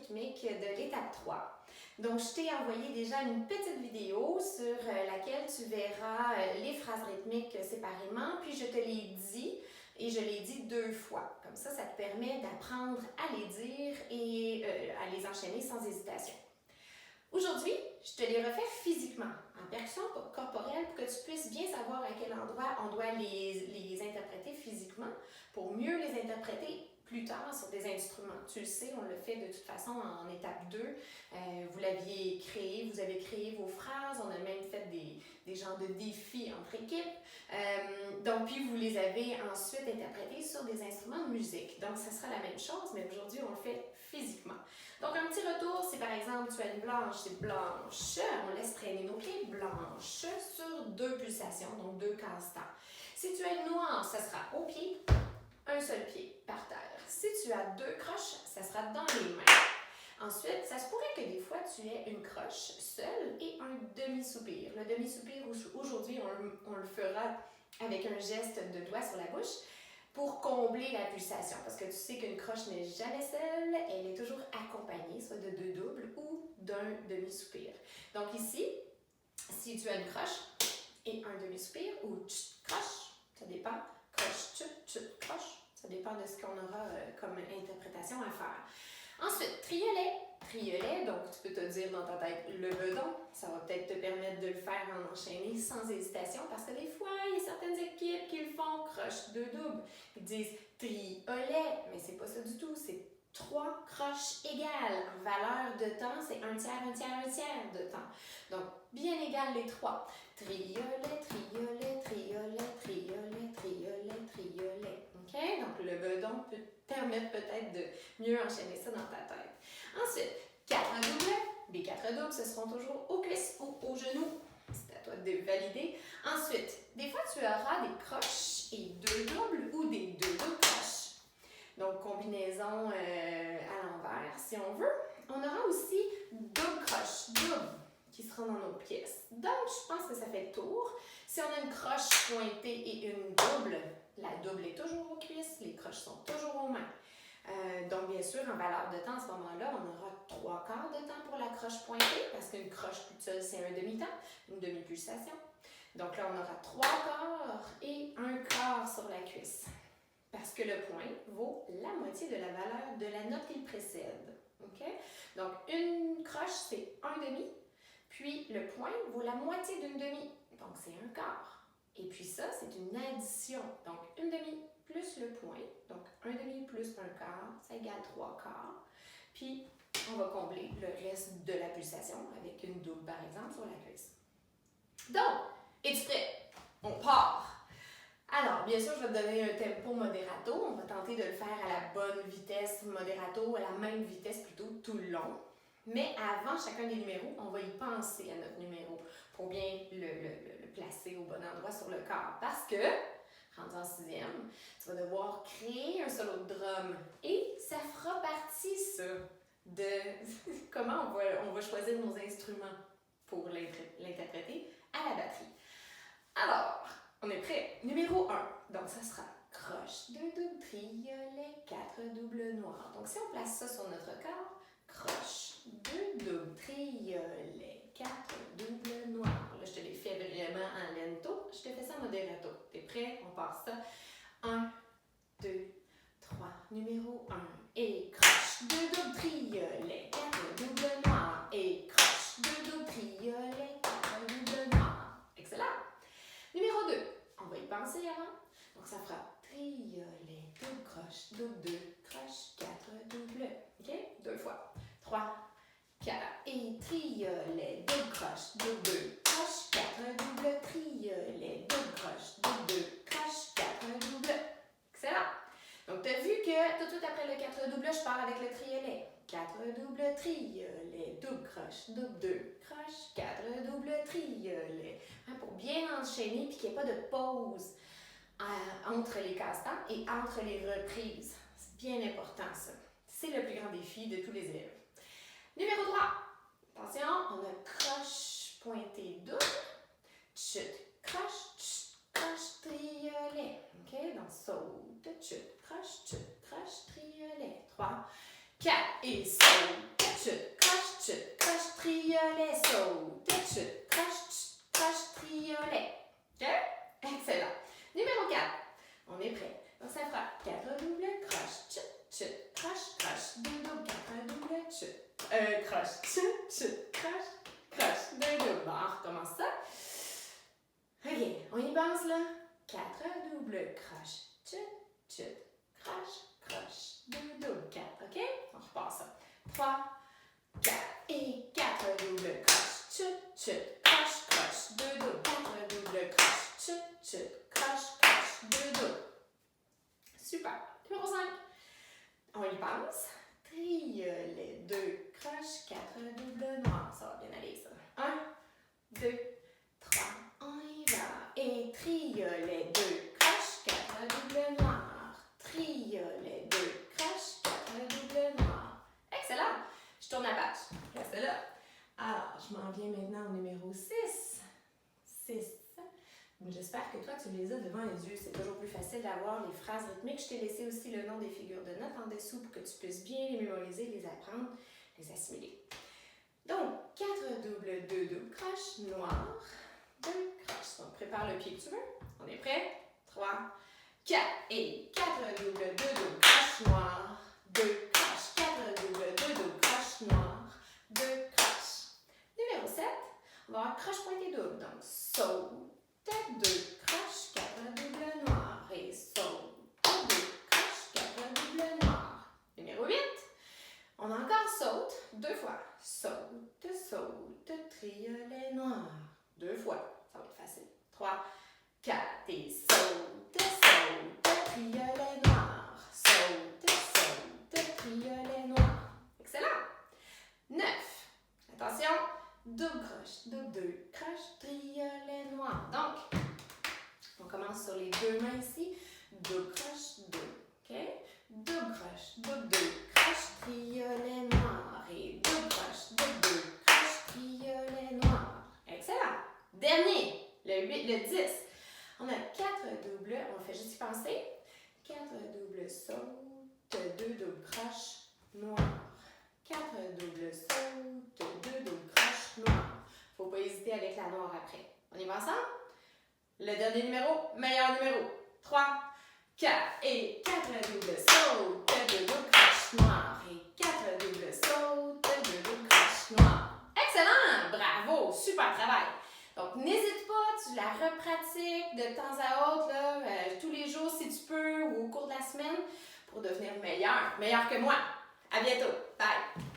rythmique de l'étape 3. Donc, je t'ai envoyé déjà une petite vidéo sur laquelle tu verras les phrases rythmiques séparément, puis je te l'ai dit et je l'ai dit 2 fois. Comme ça te permet d'apprendre à les dire et à les enchaîner sans hésitation. Aujourd'hui, je te les refais physiquement, en percussion corporelle, pour que tu puisses bien savoir à quel endroit on doit les interpréter physiquement pour mieux les interpréter plus tard sur des instruments. Tu le sais, on le fait de toute façon en étape 2. Vous l'aviez créé, vous avez créé vos phrases, on a même fait des genres de défis entre équipes. Donc, puis vous les avez ensuite interprétés sur des instruments de musique. Donc, ça sera la même chose, mais aujourd'hui, on le fait physiquement. Donc, un petit retour, si par exemple tu as une blanche, c'est blanche, on laisse traîner nos pieds, blanche, sur 2 pulsations, donc 2 casse-temps. Si tu as une noire, ça sera au pied, un seul pied par terre. Si tu as 2 croches, ça sera dans les mains. Ensuite, ça se pourrait que des fois tu aies une croche seule et un demi-soupir. Le demi-soupir, aujourd'hui, on le fera avec un geste de doigt sur la bouche pour combler la pulsation. Parce que tu sais qu'une croche n'est jamais seule, elle est toujours accompagnée, soit de 2 doubles ou d'un demi-soupir. Donc ici, si tu as une croche et un demi-soupir ou croche, ça dépend, croche, croche, ça dépend de ce qu'on aura comme interprétation à faire. Ensuite, triolet. Triolet, donc tu peux te dire dans ta tête le bedon. Ça va peut-être te permettre de le faire en enchaîner sans hésitation parce que des fois, il y a certaines équipes qui le font croche 2 doubles. Ils disent triolet, mais c'est pas ça du tout. C'est 3 croches égales. En valeur de temps, c'est 1 tiers, 1 tiers, 1 tiers de temps. Donc, bien égales les 3. Triolet, triolet, triolet, triolet, triolet, triolet. OK? Donc, le bedon peut permettre peut-être de mieux enchaîner ça dans ta tête. Ensuite, 4 doublets. Les 4 doubles, ce seront toujours aux cuisses ou aux genoux. C'est à toi de valider. Ensuite, des fois, tu auras des croches et 2 doubles ou des 2 doubles croches. Donc, combinaison à l'envers, si on veut. On aura aussi double croche, double, qui seront dans nos pièces. Donc, je pense que ça fait le tour. Si on a une croche pointée et une double, la double est toujours aux cuisses, les croches sont toujours aux mains. Donc, bien sûr, en valeur de temps, à ce moment-là, on aura 3 quarts de temps pour la croche pointée, parce qu'une croche toute seule, c'est un demi-temps, une demi-pulsation. Donc là, on aura 3 quarts et 1 quart sur la cuisse, parce que le point vaut la moitié de la valeur de la note qui le précède. OK? Donc, une croche, c'est un demi, puis le point vaut la moitié d'une demi, donc c'est 1 quart. Et puis ça, c'est une addition. Donc, une demi plus le point, donc un demi plus un quart, ça égale 3 quarts. Puis, on va combler le reste de la pulsation avec une double, par exemple, sur la cuisse. Donc, es-tu prêt? On part! Alors, bien sûr, je vais te donner un tempo moderato. On va tenter de le faire à la bonne vitesse moderato, à la même vitesse plutôt tout le long. Mais avant chacun des numéros, on va y penser à notre numéro pour bien le placer au bon endroit sur le corps. Parce que, rendu en 6e, tu vas devoir créer un solo de drum. Et ça fera partie, ça, de comment on va choisir nos instruments pour l'interpréter à la batterie. Alors, on est prêt? Numéro 1. Donc, ça sera croche, 2 doubles, triolet, 4 doubles noirs. Donc, si on place ça sur notre corps, croche, 2 doubles, triolet, 4 doubles noirs. Là, je te l'ai fait vraiment en lento. Je te fais ça en moderato. T'es prêt? On part ça. 1, 2, 3. Numéro 1. Et croche, 2 doubles, triolet, 4 doubles noirs. Et croche, 2 doubles, triolet, 4 doubles noirs. Excellent! Numéro 2. On va y penser avant. Donc, ça fera triolet, double croche, double 2, croche, 4 double. OK? 2 fois. 3, 4. Et triolet, double croche, double 2, croche, 4 double, triolet, double croche, double 2, croche, 4 double. Excellent! Donc, tu as vu que tout de suite après le 4 double, je pars avec le triolet. 4 double, triolet, double croche, double 2, croche, 4 double, triolet. Hein, pour bien enchaîner puis qu'il n'y ait pas de pause entre les casse-temps et entre les reprises. C'est bien important, ça. C'est le plus grand défi de tous les élèves. Numéro 3. Attention, on a croche pointée double, chute, croche, triolet. OK? Donc, saute, chute, croche, triolet. 3, 4 et saute, chute, crash, triolet, saute, chute, crash, triolet. OK? Excellent. Numéro 4. On est prêt. Donc, ça fera 4 doubles crash, chute, crash, 2 doubles, 4 doubles, chute, chute, crash, 2 doubles. Bon, on recommence ça. OK, on y pense là. 4 doubles crash, chute, crash, 2 doubles, 4. OK? On repart ça. 3, 4 et 4 doubles crash, chute, crash, 2 doubles, 4 doubles crash, chute, crash, 2 doubles. Super. Numéro 5. On y pense. Triolet, 2 crash, 4 doubles noirs. Ça va bien aller ça. 1, 2, 3. On y va. Et triolet, 2 crash, 4 doubles noirs. Triolet, 2 crash, 4 doubles noirs. Excellent. Je tourne la page. Reste là. Alors, je m'en viens maintenant au numéro 6. 6. J'espère que toi, tu les as devant les yeux. C'est toujours plus facile d'avoir les phrases rythmiques. Je t'ai laissé aussi le nom des figures de notes en dessous pour que tu puisses bien les mémoriser, les apprendre, les assimiler. Donc, 4 doubles, 2 doubles crash, noir, 2 crash. Donc, prépare le pied que tu veux. On est prêt? 3, 4 et 4 doubles, 2 doubles crash, noir, 2 crash, 4 doubles, 2 doubles crash, noir, 2 crash. Numéro 7, on va avoir crash pointé double. Donc, saute, 2 crash, 4 doubles noirs et saute, 2 crash, 4 doubles noirs. Numéro 8, on a encore saute 2 fois. Saute, triolet noir. 2 fois. Ça va être facile. 3, 4 et saute, triolet noir. Saute, triolet noir. Excellent. 9. Attention. Double crash, double 2 crash, triolet noir. Donc, on commence sur les deux mains ici. Double crash, double. OK? Double crash, double 2 crash, triolet noir. Et double crash, double 2 crash, triolet noir. Excellent. Dernier, le 8, le 10. On a 4 doubles, on fait juste y penser. 4 doubles saute, 2 doubles crash, noir. 4 doubles saute, 2 doubles crash, noir. Faut pas hésiter avec la noire après. On y va ensemble? Le dernier numéro, meilleur numéro. 3, 4 et 4 doubles saute, 2 doubles crash, noir. Et 4 doubles saute, 2 doubles crash, noir. Excellent! Bravo! Super travail! Donc, n'hésite pas, tu la repratiques de temps à autre, là, tous les jours si tu peux, ou au cours de la semaine, pour devenir meilleur que moi. À bientôt!